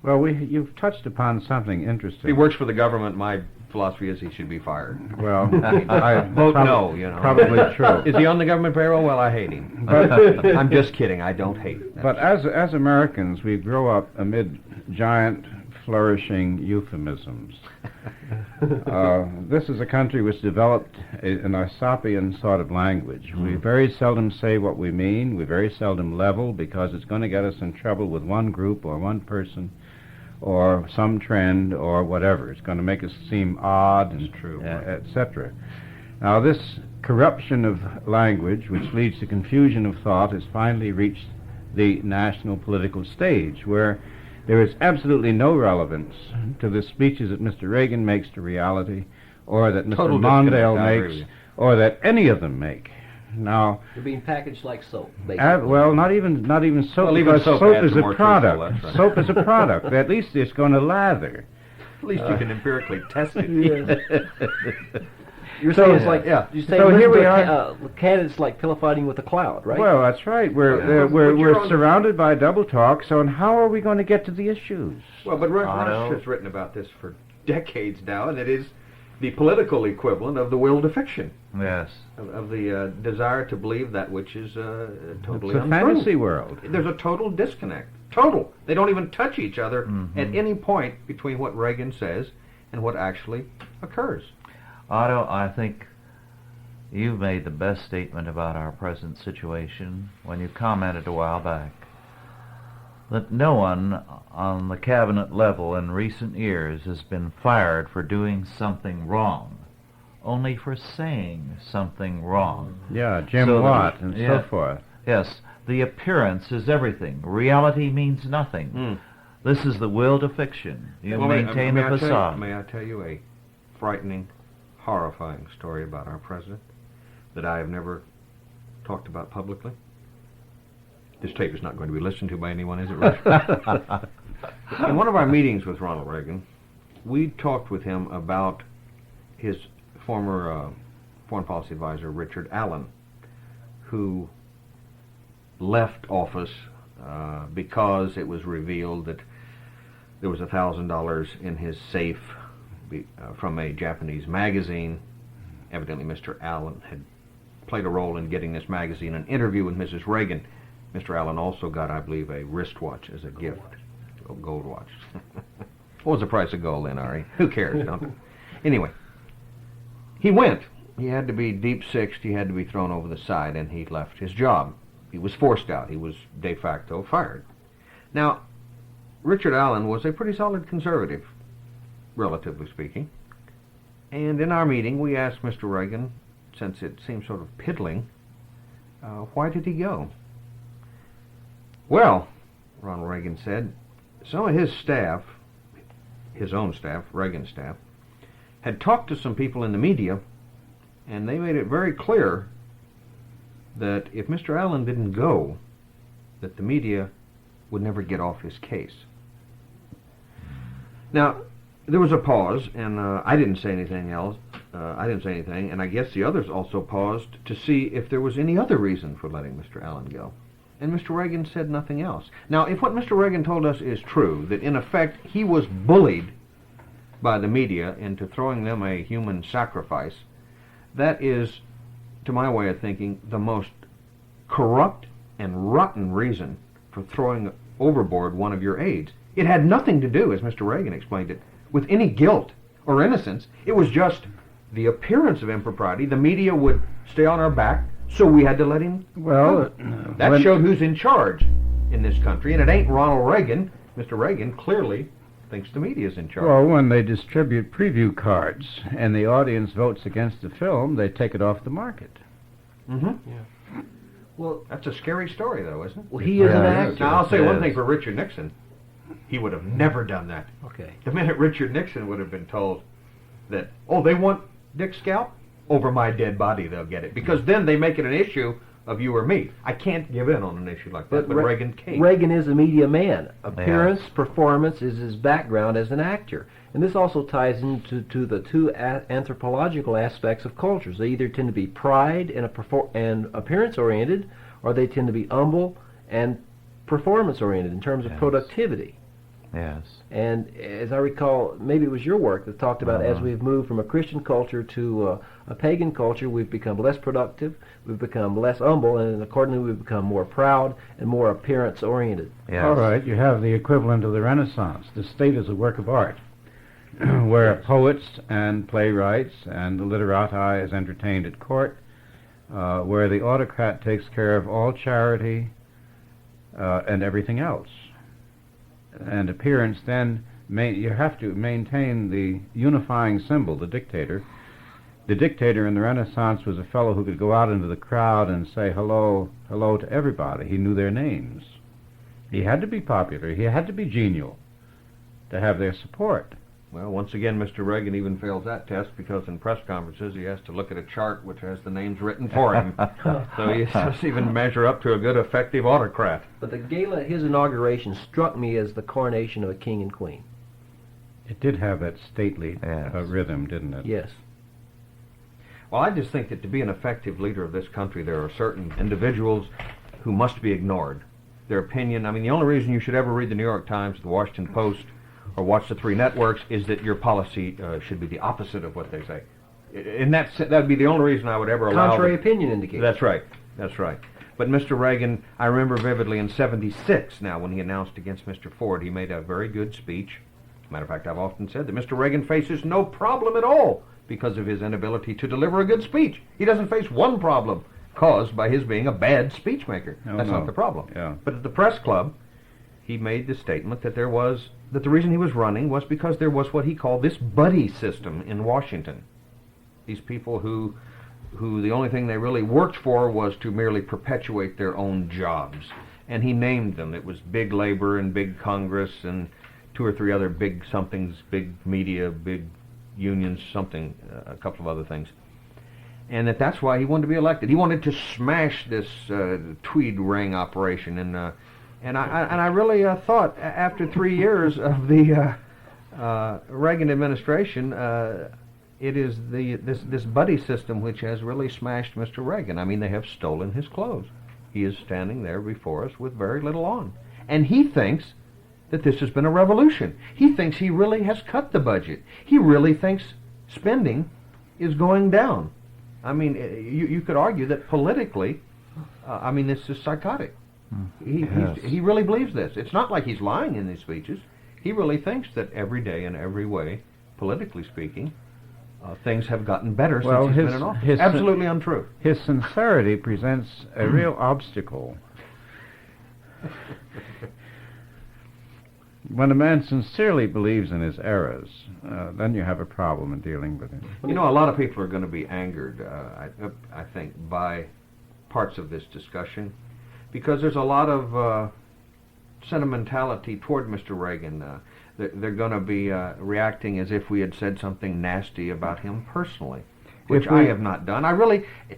Well, you've touched upon something interesting. If he works for the government, my philosophy is he should be fired. Well, I Vote no, Probably true. Is he on the government payroll? Well, I hate him. But, I'm just kidding. I don't hate him. but as Americans, we grow up amid giant, flourishing euphemisms. This is a country which developed an Aesopian sort of language. We very seldom say what we mean. We very seldom level because it's going to get us in trouble with one group or one person or some trend or whatever. It's going to make us seem odd and true, etc. Now, this corruption of language, which leads to confusion of thought, has finally reached the national political stage, where there is absolutely no relevance to the speeches that Mr. Reagan makes to reality, or that Mr. Total disconnect, Mondale I agree with makes, you. or that any of them make. Now, They're being packaged like soap, basically. well, not even soap, Well, even because soap soap adds is some a more product. truthful, that's right. Soap is a product. At least it's going to lather. At least you can empirically test it. You're So- saying it's like Yeah. you're saying So here we Elizabeth are. candidates like pillow fighting with a cloud, right? Well, that's right. We're But you're we're on the- surrounded by double talk. So, how are we going to get to the issues? Well, but Rush Otto. has written about this for decades now, and it is the political equivalent of the will to fiction, Yes. of the desire to believe that which is totally It's a untrue. fantasy world. There's a total disconnect. Total. They don't even touch each other at any point between what Reagan says and what actually occurs. Otto, I think you've made the best statement about our present situation when you commented a while back that no one on the cabinet level in recent years has been fired for doing something wrong, only for saying something wrong. Yeah, Jim So Watt the- and yeah. so forth. Yes, the appearance is everything. Reality means nothing. This is the will to fiction. You maintain the facade. May I tell you a frightening, horrifying story about our president that I have never talked about publicly? This tape is not going to be listened to by anyone, is it, Rush? In one of our meetings with Ronald Reagan, we talked with him about his former foreign policy advisor, Richard Allen, who left office because it was revealed that there was $1,000 in his safe from a Japanese magazine. Evidently, Mr. Allen had played a role in getting this magazine an interview with Mrs. Reagan. Mr. Allen also got, I believe, a wristwatch as a gift, a gold watch. What was the price of gold then, Ari? Who cares? Anyway, he went. He had to be deep sixed. He had to be thrown over the side, and he left his job. He was forced out. He was de facto fired. Now, Richard Allen was a pretty solid conservative, relatively speaking. And in our meeting, we asked Mr. Reagan, since it seemed sort of piddling, why did he go? Well, Ronald Reagan said, some of his staff, his own staff, Reagan's staff, had talked to some people in the media, and they made it very clear that if Mr. Allen didn't go, that the media would never get off his case. Now, there was a pause, and I didn't say anything else. And I guess the others also paused to see if there was any other reason for letting Mr. Allen go. And Mr. Reagan said nothing else. Now, if what Mr. Reagan told us is true, that in effect he was bullied by the media into throwing them a human sacrifice, that is, to my way of thinking, the most corrupt and rotten reason for throwing overboard one of your aides. It had nothing to do, as Mr. Reagan explained it, with any guilt or innocence. It was just the appearance of impropriety. The media would stay on our back, so we had to let him go. That showed who's in charge in this country, and it ain't Ronald Reagan. Mr. Reagan clearly thinks the media's in charge. Well, when they distribute preview cards and the audience votes against the film, they take it off the market. Yeah. Well, that's a scary story, though, isn't it? Well, he is an actor. Now, I'll say one thing for Richard Nixon. He would have never done that. Okay. The minute Richard Nixon would have been told that, oh, they want Dick's scalp? Over my dead body they'll get it. Because then they make it an issue of you or me. I can't give in on an issue like that, but Reagan can't. Reagan is a media man. Appearance, performance is his background as an actor. And this also ties into the two anthropological aspects of cultures. They either tend to be pride and appearance-oriented, or they tend to be humble and performance-oriented in terms of productivity. Yes. And as I recall, maybe it was your work that talked about as we've moved from a Christian culture to a pagan culture, we've become less productive, we've become less humble, and accordingly we've become more proud and more appearance-oriented. Yes. All right, you have the equivalent of the Renaissance. The state is a work of art, where poets and playwrights and the literati is entertained at court, where the autocrat takes care of all charity and everything else. And appearance, then, you have to maintain the unifying symbol, the dictator. The dictator in the Renaissance was a fellow who could go out into the crowd and say hello, hello to everybody. He knew their names. He had to be popular. He had to be genial to have their support. Well, once again, Mr. Reagan even fails that test because in press conferences he has to look at a chart which has the names written for him. So he doesn't even measure up to a good, effective autocrat. But the gala at his inauguration struck me as the coronation of a king and queen. It did have that stately rhythm, didn't it? Yes. Well, I just think that to be an effective leader of this country, there are certain individuals who must be ignored. Their opinion, I mean, the only reason you should ever read the New York Times, the Washington Post, or watch the three networks is that your policy should be the opposite of what they say. In that would be the only reason I would ever allow... Contrary opinion indicated. That's right. That's right. But Mr. Reagan, I remember vividly in '76 now when he announced against Mr. Ford, he made a very good speech. As a matter of fact, I've often said that Mr. Reagan faces no problem at all because of his inability to deliver a good speech. He doesn't face one problem caused by his being a bad speech maker. That's not the problem. Yeah. But at the press club, he made the statement that that the reason he was running was because there was what he called this buddy system in Washington. These people who who the only thing they really worked for was to merely perpetuate their own jobs. And he named them. It was big labor and big Congress and 2 or 3 other big somethings, big media, big unions, something, a couple of other things. And that's why he wanted to be elected. He wanted to smash this Tweed ring operation. And I really thought after 3 years of the Reagan administration, it is this buddy system which has really smashed Mr. Reagan. I mean, they have stolen his clothes. He is standing there before us with very little on. And he thinks that this has been a revolution. He thinks he really has cut the budget. He really thinks spending is going down. I mean, you could argue that politically, I mean, this is psychotic. He really believes this. It's not like he's lying in these speeches. He really thinks that every day in every way, politically speaking, things have gotten better since he's been in office. Absolutely untrue. His sincerity presents a real obstacle. When a man sincerely believes in his errors, then you have a problem in dealing with him. You know, a lot of people are going to be angered, I think, by parts of this discussion, because there's a lot of sentimentality toward Mr. Reagan. They're going to be reacting as if we had said something nasty about him personally, which I have not done.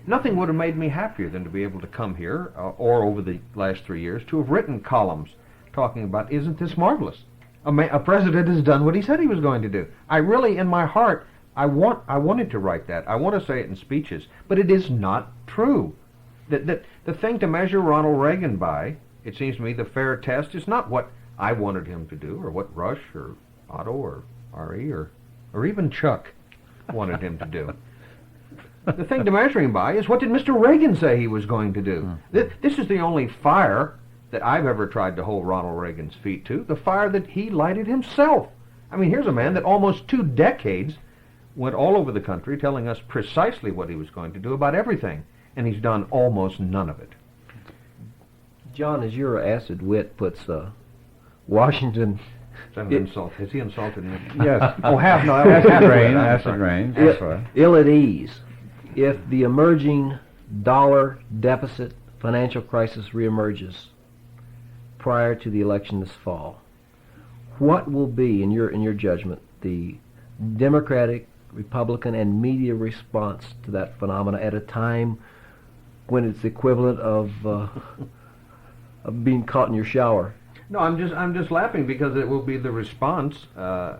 Nothing would have made me happier than to be able to come here, or over the last 3 years, to have written columns talking about, isn't this marvelous? A president has done what he said he was going to do. I really, in my heart, I wanted to write that. I want to say it in speeches, but it is not true. The thing to measure Ronald Reagan by, it seems to me, the fair test is not what I wanted him to do, or what Rush, or Otto, or R.E., or even Chuck wanted him to do. The thing to measure him by is, what did Mr. Reagan say he was going to do? This is the only fire that I've ever tried to hold Ronald Reagan's feet to, the fire that he lighted himself. I mean, here's a man that almost 2 decades went all over the country telling us precisely what he was going to do about everything, and he's done almost none of it. John, as your acid wit puts Washington... Is that an insult? Has he insulted me? Yes. Oh, acid rain. That's right. Ill at ease. If the emerging dollar deficit financial crisis reemerges prior to the election this fall, what will be, in your judgment, the Democratic, Republican, and media response to that phenomena at a time when it's the equivalent of being caught in your shower? No, I'm just laughing because it will be the response of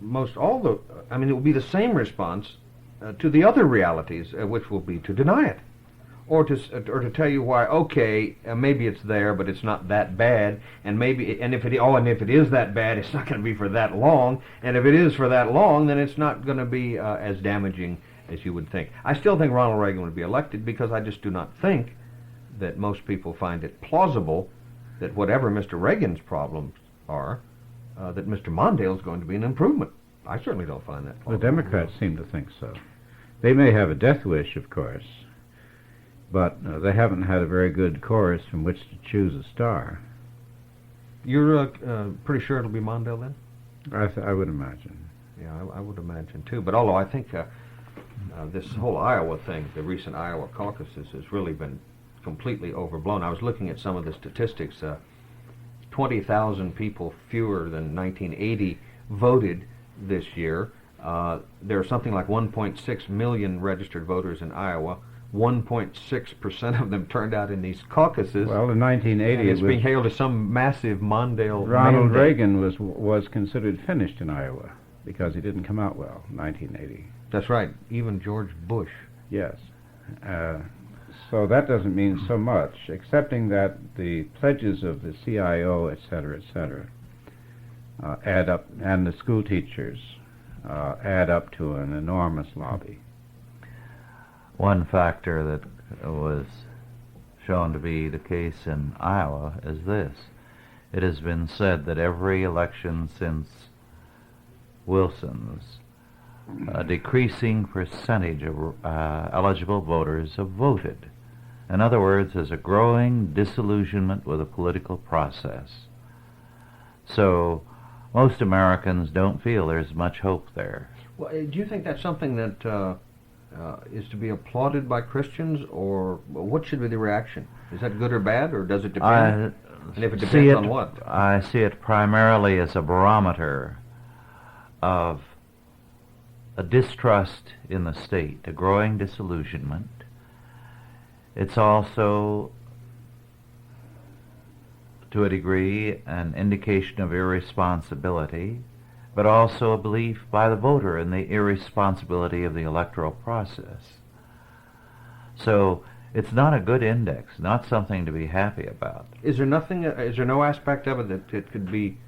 most all the. I mean, it will be the same response to the other realities, which will be to deny it, or to tell you why. Okay, maybe it's there, but it's not that bad, and if it is that bad, it's not going to be for that long, and if it is for that long, then it's not going to be as damaging as you would think. I still think Ronald Reagan would be elected because I just do not think that most people find it plausible that whatever Mr. Reagan's problems are, that Mr. Mondale is going to be an improvement. I certainly don't find that plausible. The Democrats seem to think so. They may have a death wish, of course, but they haven't had a very good chorus from which to choose a star. You're pretty sure it'll be Mondale then? I would imagine. Yeah, I would imagine too. But although I think this whole Iowa thing, the recent Iowa caucuses, has really been completely overblown. I was looking at some of the statistics. 20,000 people fewer than 1980 voted this year. There are something like 1.6 million registered voters in Iowa. 1.6% of them turned out in these caucuses. Well, in 1980, it's being hailed as some massive Mondale Ronald mandate. Reagan was considered finished in Iowa because he didn't come out well in 1980. That's right. Even George Bush. Yes. So that doesn't mean so much, excepting that the pledges of the CIO, et cetera, add up, and the school teachers add up to an enormous lobby. One factor that was shown to be the case in Iowa is this. It has been said that every election since Wilson's, a decreasing percentage of eligible voters have voted. In other words, there's a growing disillusionment with the political process. So most Americans don't feel there's much hope there. Well, do you think that's something that is to be applauded by Christians, or what should be the reaction? Is that good or bad, or does it depend? And if it depends on what? I see it primarily as a barometer of a distrust in the state, a growing disillusionment. It's also, to a degree, an indication of irresponsibility, but also a belief by the voter in the irresponsibility of the electoral process. So it's not a good index, not something to be happy about. Is there nothing? Is there no aspect of it that it could be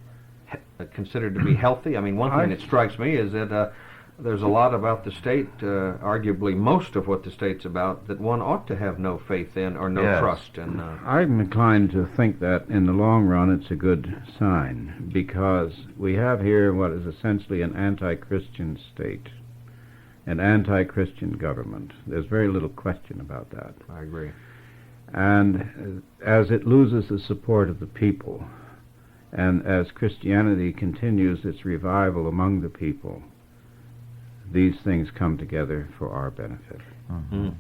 considered to be healthy? I mean, one thing that strikes me is that there's a lot about the state, arguably most of what the state's about, that one ought to have no faith in or no trust in. I'm inclined to think that in the long run it's a good sign, because we have here what is essentially an anti-Christian state, an anti-Christian government. There's very little question about that. I agree. And as it loses the support of the people, and as Christianity continues its revival among the people, these things come together for our benefit. Mm-hmm.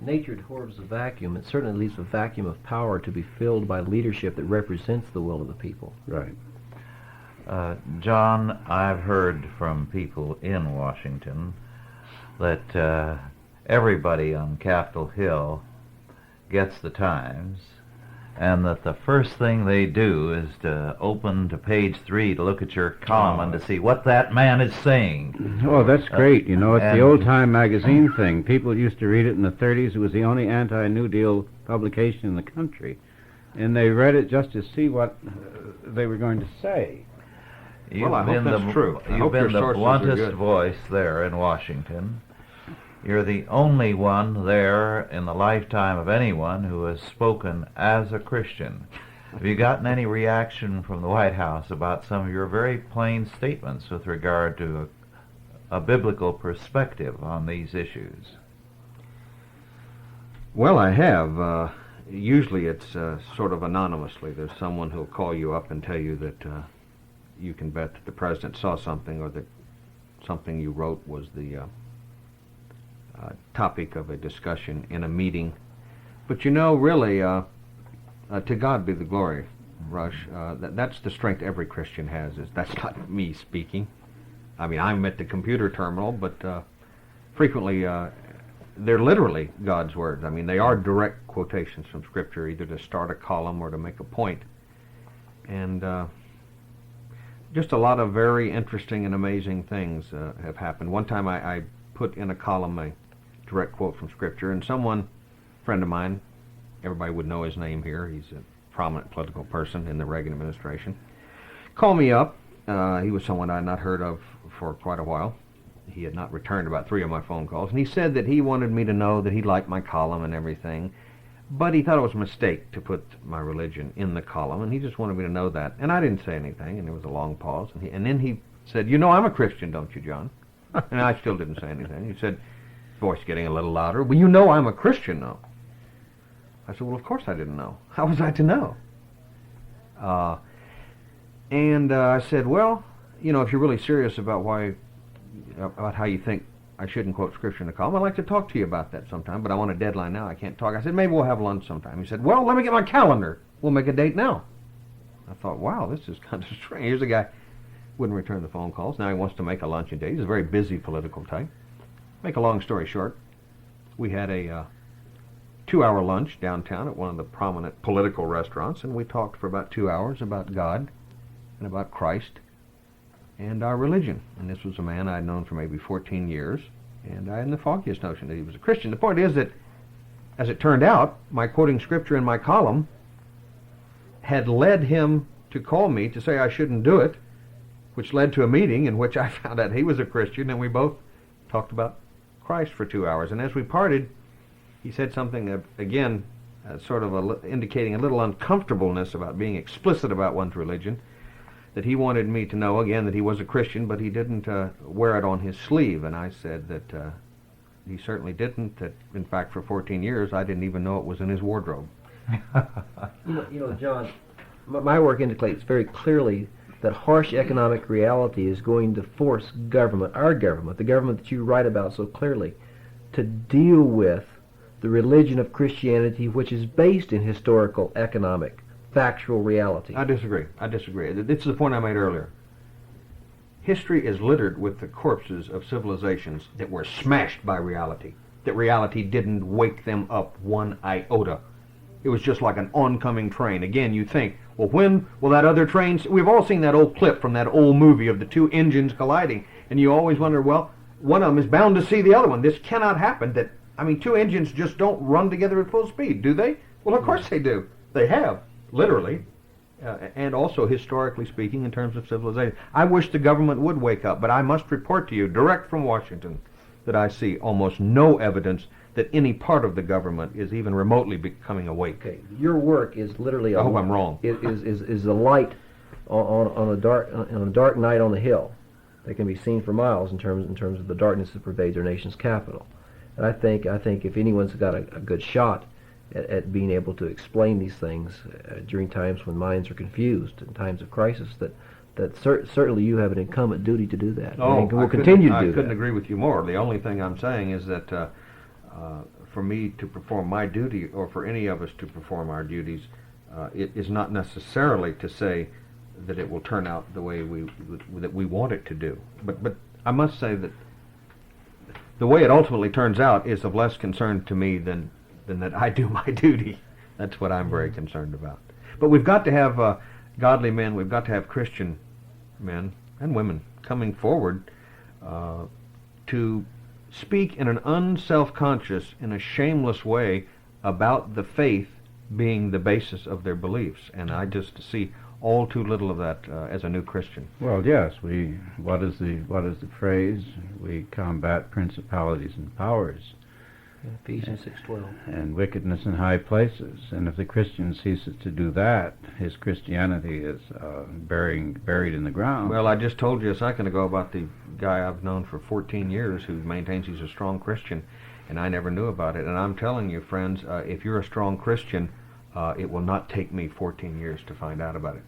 Nature abhors a vacuum. It certainly leaves a vacuum of power to be filled by leadership that represents the will of the people. Right. John, I've heard from people in Washington that everybody on Capitol Hill gets the Times, and that the first thing they do is to open to page 3 to look at your column and to see what that man is saying. Oh, that's great. You know, it's the old-time magazine thing. People used to read it in the 30s. It was the only anti-New Deal publication in the country. And they read it just to see what they were going to say. Well, I hope that's true. You've been the bluntest voice there in Washington. You're the only one there in the lifetime of anyone who has spoken as a Christian. Have you gotten any reaction from the White House about some of your very plain statements with regard to a biblical perspective on these issues? Well, I have. Usually it's sort of anonymously. There's someone who'll call you up and tell you that you can bet that the president saw something, or that something you wrote was the topic of a discussion in a meeting. But you know, really, to God be the glory, Rush. That's the strength every Christian has. That's not me speaking. I mean, I'm at the computer terminal, but frequently they're literally God's words. I mean, they are direct quotations from Scripture, either to start a column or to make a point. And just a lot of very interesting and amazing things have happened. One time I put in a column a direct quote from Scripture, and someone, friend of mine, everybody would know his name here, he's a prominent political person in the Reagan administration, called me up. He was someone I had not heard of for quite a while. He had not returned about 3 of my phone calls, and he said that he wanted me to know that he liked my column and everything, but he thought it was a mistake to put my religion in the column, and he just wanted me to know that. And I didn't say anything, and there was a long pause, and then he said, "You know I'm a Christian, don't you, John?" And I still didn't say anything. He said, voice getting a little louder, "Well, you know I'm a Christian, though." I said, "Well, of course I didn't know. How was I to know?" And I said, "Well, you know, if you're really serious about how you think I shouldn't quote Scripture in the column, I'd like to talk to you about that sometime, but I'm on a deadline now. I can't talk." I said, "Maybe we'll have lunch sometime." He said, "Well, let me get my calendar. We'll make a date now." I thought, wow, this is kind of strange. Here's a guy wouldn't return the phone calls. Now he wants to make a luncheon date. He's a very busy political type. Make a long story short, we had a 2-hour lunch downtown at one of the prominent political restaurants, and we talked for about 2 hours about God and about Christ and our religion. And this was a man I'd known for maybe 14 years, and I hadn't the foggiest notion that he was a Christian. The point is that, as it turned out, my quoting Scripture in my column had led him to call me to say I shouldn't do it, which led to a meeting in which I found out he was a Christian, and we both talked about Christ for 2 hours. And as we parted, he said something, again, sort of indicating a little uncomfortableness about being explicit about one's religion, that he wanted me to know, again, that he was a Christian, but he didn't wear it on his sleeve. And I said that he certainly didn't, that, in fact, for 14 years, I didn't even know it was in his wardrobe. You know, John, my work indicates very clearly that harsh economic reality is going to force government, our government, the government that you write about so clearly, to deal with the religion of Christianity, which is based in historical, economic, factual reality. I disagree. This is the point I made earlier. History is littered with the corpses of civilizations that were smashed by reality, that reality didn't wake them up one iota. It was just like an oncoming train. Again, you think, well, when will that other train... We've all seen that old clip from that old movie of the two engines colliding, and you always wonder, well, one of them is bound to see the other one. This cannot happen. Two engines just don't run together at full speed, do they? Well, of course they do. They have, literally, and also historically speaking in terms of civilization. I wish the government would wake up, but I must report to you, direct from Washington, that I see almost no evidence that any part of the government is even remotely becoming awake. Okay, your work is literally... I hope I'm wrong. Is a light on a dark night on the hill that can be seen for miles in terms of the darkness that pervades our nation's capital. And I think if anyone's got a good shot at being able to explain these things during times when minds are confused, in times of crisis, that certainly you have an incumbent duty to do that. And we'll continue to do that. I couldn't agree with you more. The only thing I'm saying is that for me to perform my duty, or for any of us to perform our duties, it is not necessarily to say that it will turn out the way that we want it to do. But I must say that the way it ultimately turns out is of less concern to me than that I do my duty. That's what I'm very concerned about. But we've got to have godly men, we've got to have Christian men and women coming forward to speak in an unself-conscious, in a shameless way about the faith being the basis of their beliefs. And I just see all too little of that as a new Christian. Well, yes, what is the phrase? We combat principalities and powers. Ephesians 6:12. And wickedness in high places. And if the Christian ceases to do that, his Christianity is buried in the ground. Well, I just told you a second ago about the guy I've known for 14 years who maintains he's a strong Christian, and I never knew about it. And I'm telling you, friends, if you're a strong Christian, it will not take me 14 years to find out about it.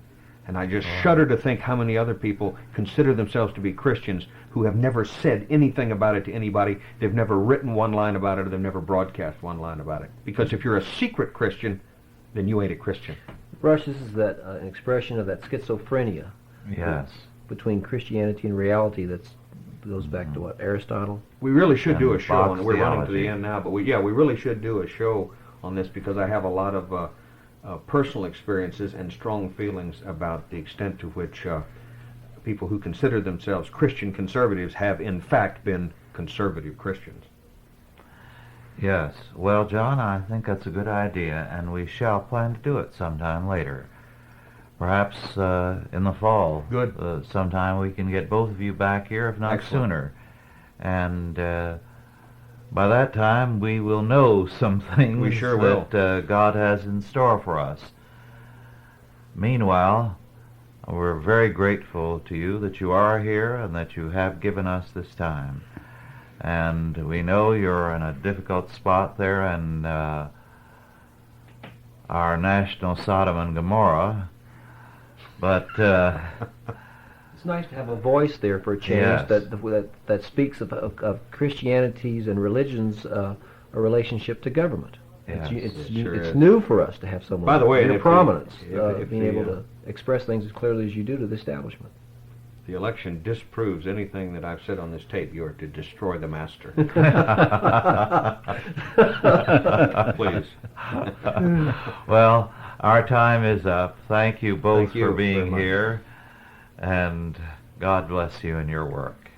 And I just shudder to think how many other people consider themselves to be Christians who have never said anything about it to anybody. They've never written one line about it, or they've never broadcast one line about it. Because if you're a secret Christian, then you ain't a Christian. Rush, this is that an expression of that schizophrenia. Yes. Between Christianity and reality that goes back to what, Aristotle? We really should do a show, box and we're running to the theology. end now, but we really should do a show on this, because I have a lot of personal experiences and strong feelings about the extent to which people who consider themselves Christian conservatives have in fact been conservative Christians. Yes. Well, John, I think that's a good idea, and we shall plan to do it sometime later. Perhaps in the fall. Good. Sometime we can get both of you back here, if not Excellent. sooner. And by that time, we will know some things We sure will. that God has in store for us. Meanwhile, we're very grateful to you that you are here and that you have given us this time. And we know you're in a difficult spot there in our national Sodom and Gomorrah, but It's nice to have a voice there for a change Yes. that speaks of Christianity's and religion's a relationship to government. Yes, It's it sure is. new for us to have someone By the way, near if prominence if being the, able to express things as clearly as you do to the establishment. The election disproves anything that I've said on this tape. You are to destroy the master. Please. well, our time is up. Thank you both Thank you for very being much. here, and God bless you in your work.